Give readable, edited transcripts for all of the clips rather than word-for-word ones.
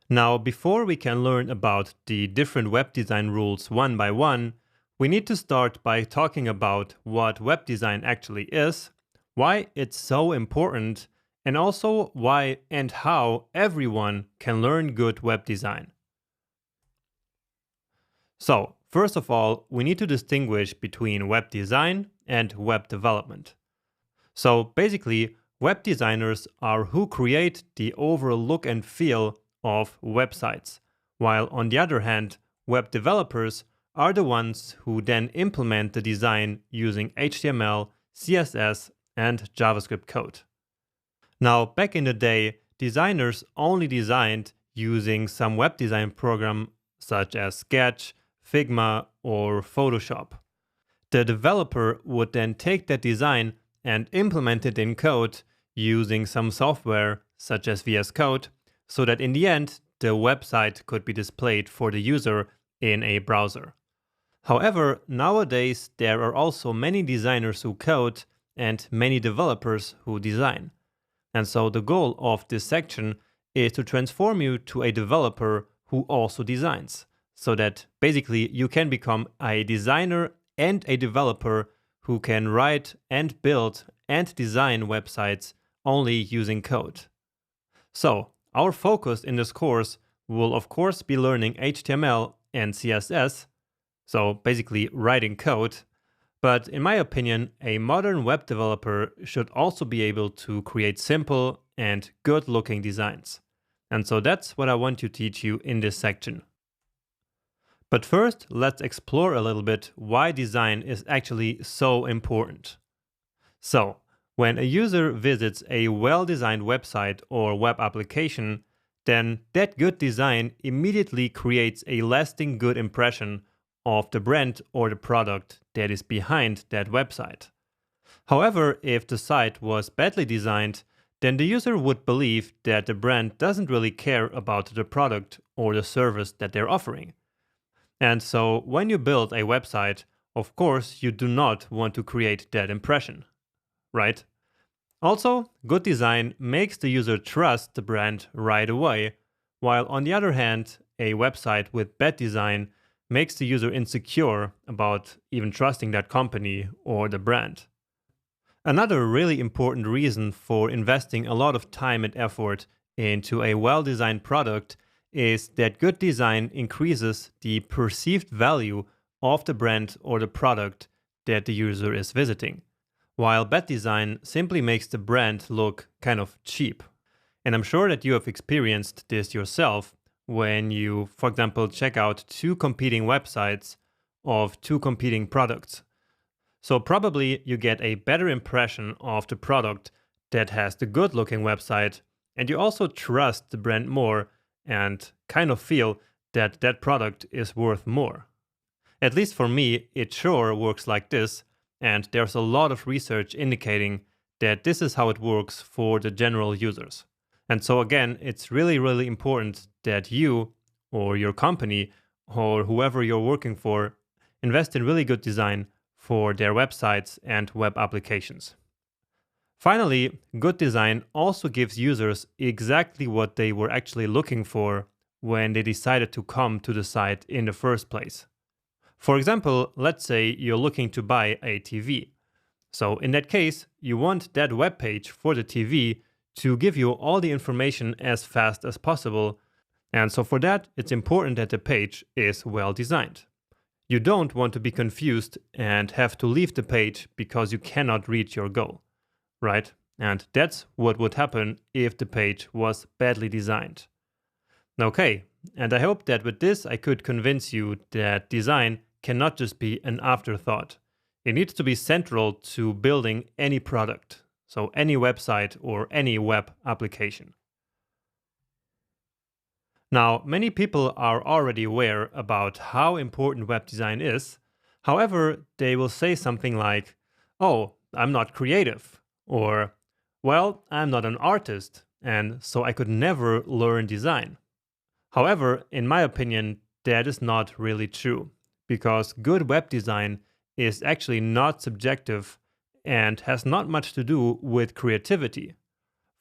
Now, before we can learn about the different web design rules one by one, we need to start by talking about what web design actually is, why it's so important, and also why and how everyone can learn good web design. So, first of all, we need to distinguish between web design and web development. So basically, web designers are who create the overall look and feel of websites, while on the other hand, web developers are the ones who then implement the design using HTML, CSS, and JavaScript code. Now, back in the day, designers only designed using some web design program such as Sketch, Figma, or Photoshop. The developer would then take that design and implement it in code using some software such as VS Code, so that in the end, the website could be displayed for the user in a browser. However, nowadays there are also many designers who code and many developers who design. And so the goal of this section is to transform you to a developer who also designs, so that basically you can become a designer and a developer who can write and build and design websites only using code. So, our focus in this course will of course be learning HTML and CSS, so basically writing code, but in my opinion, a modern web developer should also be able to create simple and good looking designs. And so that's what I want to teach you in this section. But first, let's explore a little bit why design is actually so important. So, when a user visits a well-designed website or web application, then that good design immediately creates a lasting good impression of the brand or the product that is behind that website. However, if the site was badly designed, then the user would believe that the brand doesn't really care about the product or the service that they're offering. And so when you build a website, of course, you do not want to create that impression, right? Also, good design makes the user trust the brand right away, while on the other hand, a website with bad design makes the user insecure about even trusting that company or the brand. Another really important reason for investing a lot of time and effort into a well-designed product is that good design increases the perceived value of the brand or the product that the user is visiting, while bad design simply makes the brand look kind of cheap. And I'm sure that you have experienced this yourself when you, for example, check out two competing websites of two competing products. So probably you get a better impression of the product that has the good looking website, and you also trust the brand more and kind of feel that that product is worth more. At least for me, it sure works like this, and there's a lot of research indicating that this is how it works for the general users. And so again, it's really, really important that you or your company or whoever you're working for invest in really good design for their websites and web applications. Finally, good design also gives users exactly what they were actually looking for when they decided to come to the site in the first place. For example, let's say you're looking to buy a TV. So in that case, you want that web page for the TV to give you all the information as fast as possible. And so for that, it's important that the page is well designed. You don't want to be confused and have to leave the page because you cannot reach your goal, right? And that's what would happen if the page was badly designed. Okay, and I hope that with this I could convince you that design cannot just be an afterthought. It needs to be central to building any product, so any website or any web application. Now, many people are already aware about how important web design is. However, they will say something like, "Oh, I'm not creative," or, "Well, I'm not an artist, and so I could never learn design." However, in my opinion, that is not really true, because good web design is actually not subjective and has not much to do with creativity.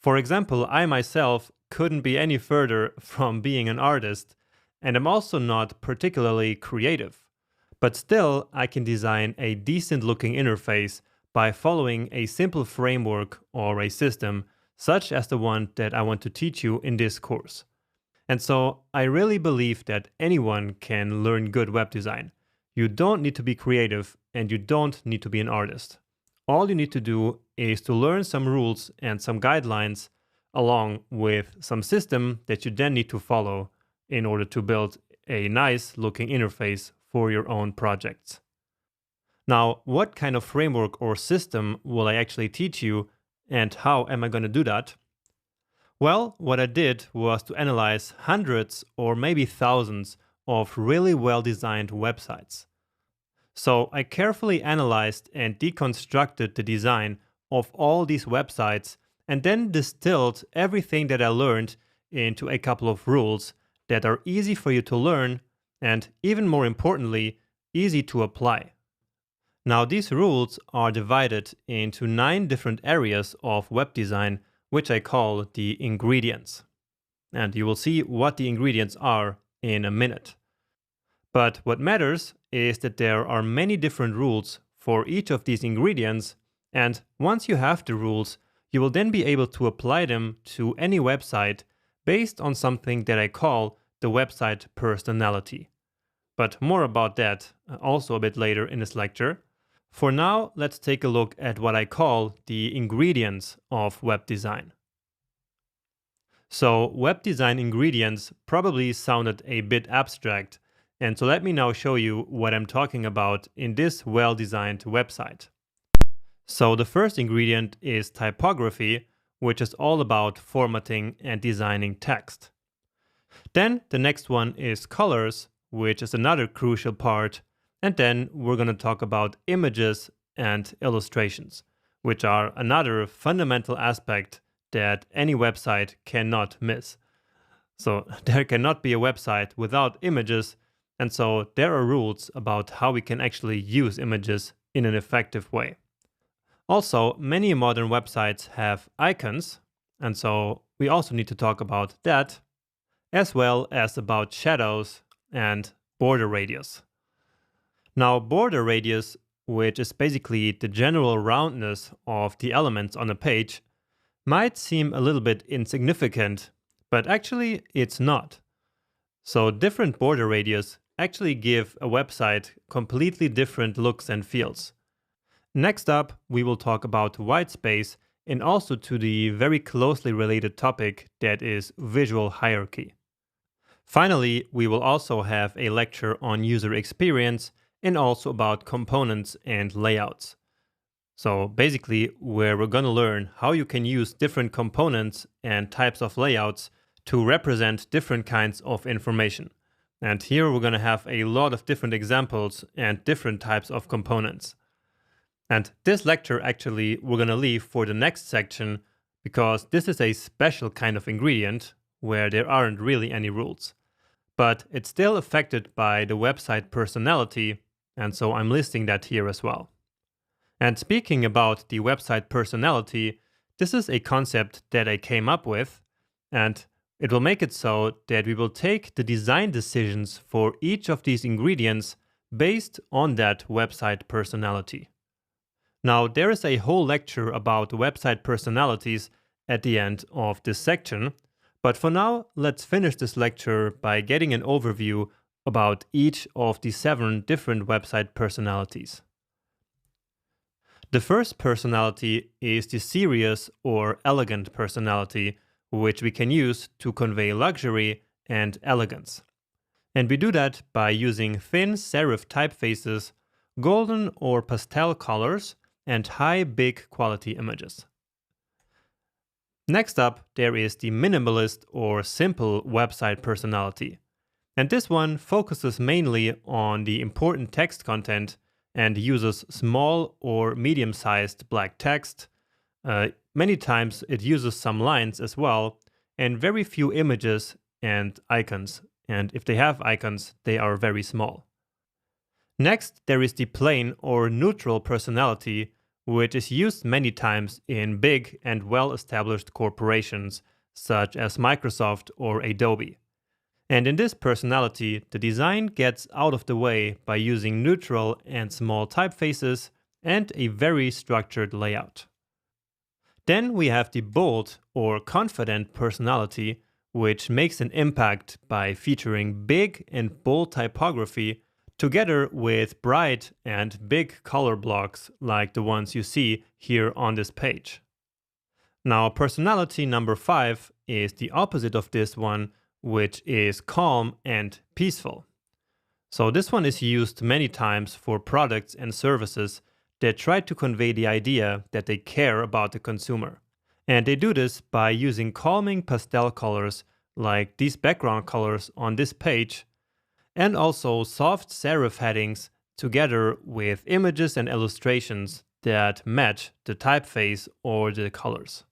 For example, I myself couldn't be any further from being an artist, and I'm also not particularly creative. But still, I can design a decent looking interface by following a simple framework or a system, such as the one that I want to teach you in this course. And so I really believe that anyone can learn good web design. You don't need to be creative and you don't need to be an artist. All you need to do is to learn some rules and some guidelines along with some system that you then need to follow in order to build a nice looking interface for your own projects. Now, what kind of framework or system will I actually teach you, and how am I going to do that? Well, what I did was to analyze hundreds or maybe thousands of really well-designed websites. So I carefully analyzed and deconstructed the design of all these websites and then distilled everything that I learned into a couple of rules that are easy for you to learn and, even more importantly, easy to apply. Now, these rules are divided into 9 different areas of web design, which I call the ingredients. And you will see what the ingredients are in a minute. But what matters is that there are many different rules for each of these ingredients, and once you have the rules, you will then be able to apply them to any website based on something that I call the website personality. But more about that also a bit later in this lecture. For now, let's take a look at what I call the ingredients of web design. So, web design ingredients probably sounded a bit abstract, and so let me now show you what I'm talking about in this well-designed website. So the first ingredient is typography, which is all about formatting and designing text. Then the next one is colors, which is another crucial part. And then we're going to talk about images and illustrations, which are another fundamental aspect that any website cannot miss. So there cannot be a website without images, and so there are rules about how we can actually use images in an effective way. Also, many modern websites have icons, and so we also need to talk about that, as well as about shadows and border radius. Now, border radius, which is basically the general roundness of the elements on a page, might seem a little bit insignificant, but actually it's not. So different border radius actually give a website completely different looks and feels. Next up, we will talk about white space and also to the very closely related topic that is visual hierarchy. Finally, we will also have a lecture on user experience and also about components and layouts. So basically, where we're going to learn how you can use different components and types of layouts to represent different kinds of information. And here we're going to have a lot of different examples and different types of components. And this lecture actually we're going to leave for the next section because this is a special kind of ingredient where there aren't really any rules. But it's still affected by the website personality, and so I'm listing that here as well. And speaking about the website personality, this is a concept that I came up with, and it will make it so that we will take the design decisions for each of these ingredients based on that website personality. Now, there is a whole lecture about website personalities at the end of this section, but for now, let's finish this lecture by getting an overview about each of the 7 different website personalities. The first personality is the serious or elegant personality, which we can use to convey luxury and elegance. And we do that by using thin serif typefaces, golden or pastel colors, and high big quality images. Next up, there is the minimalist or simple website personality. And this one focuses mainly on the important text content and uses small or medium-sized black text. Many times it uses some lines as well, and very few images and icons. And if they have icons, they are very small. Next, there is the plain or neutral personality, which is used many times in big and well-established corporations such as Microsoft or Adobe. And in this personality, the design gets out of the way by using neutral and small typefaces and a very structured layout. Then we have the bold or confident personality, which makes an impact by featuring big and bold typography together with bright and big color blocks like the ones you see here on this page. Now, personality number 5 is the opposite of this one, which is calm and peaceful. So this one is used many times for products and services that try to convey the idea that they care about the consumer. And they do this by using calming pastel colors like these background colors on this page, and also soft serif headings together with images and illustrations that match the typeface or the colors.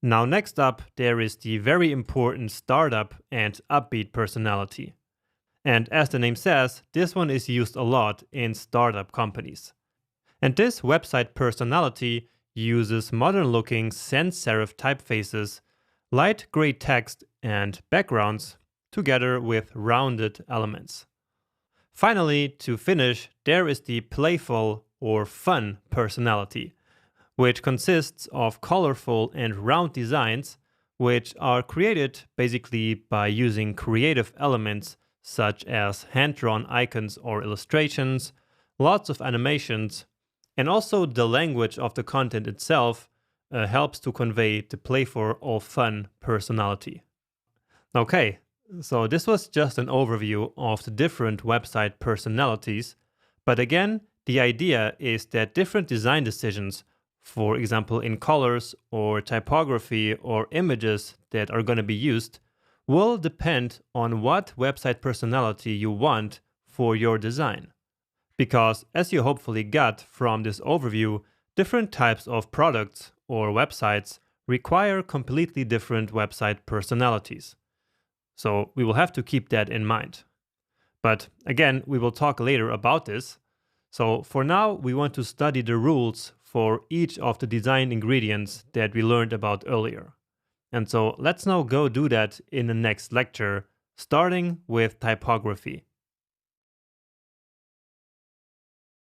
Now next up, there is the very important startup and upbeat personality. And as the name says, this one is used a lot in startup companies. And this website personality uses modern-looking sans serif typefaces, light gray text and backgrounds, together with rounded elements. Finally, to finish, there is the playful or fun personality, which consists of colorful and round designs, which are created basically by using creative elements such as hand-drawn icons or illustrations, lots of animations, and also the language of the content itself helps to convey the playful or fun personality. Okay, so this was just an overview of the different website personalities, but again, the idea is that different design decisions, for example in colors or typography or images that are going to be used, will depend on what website personality you want for your design. Because as you hopefully got from this overview, different types of products or websites require completely different website personalities. So we will have to keep that in mind. But again, we will talk later about this. So for now, we want to study the rules for each of the design ingredients that we learned about earlier. And so let's now go do that in the next lecture, starting with typography.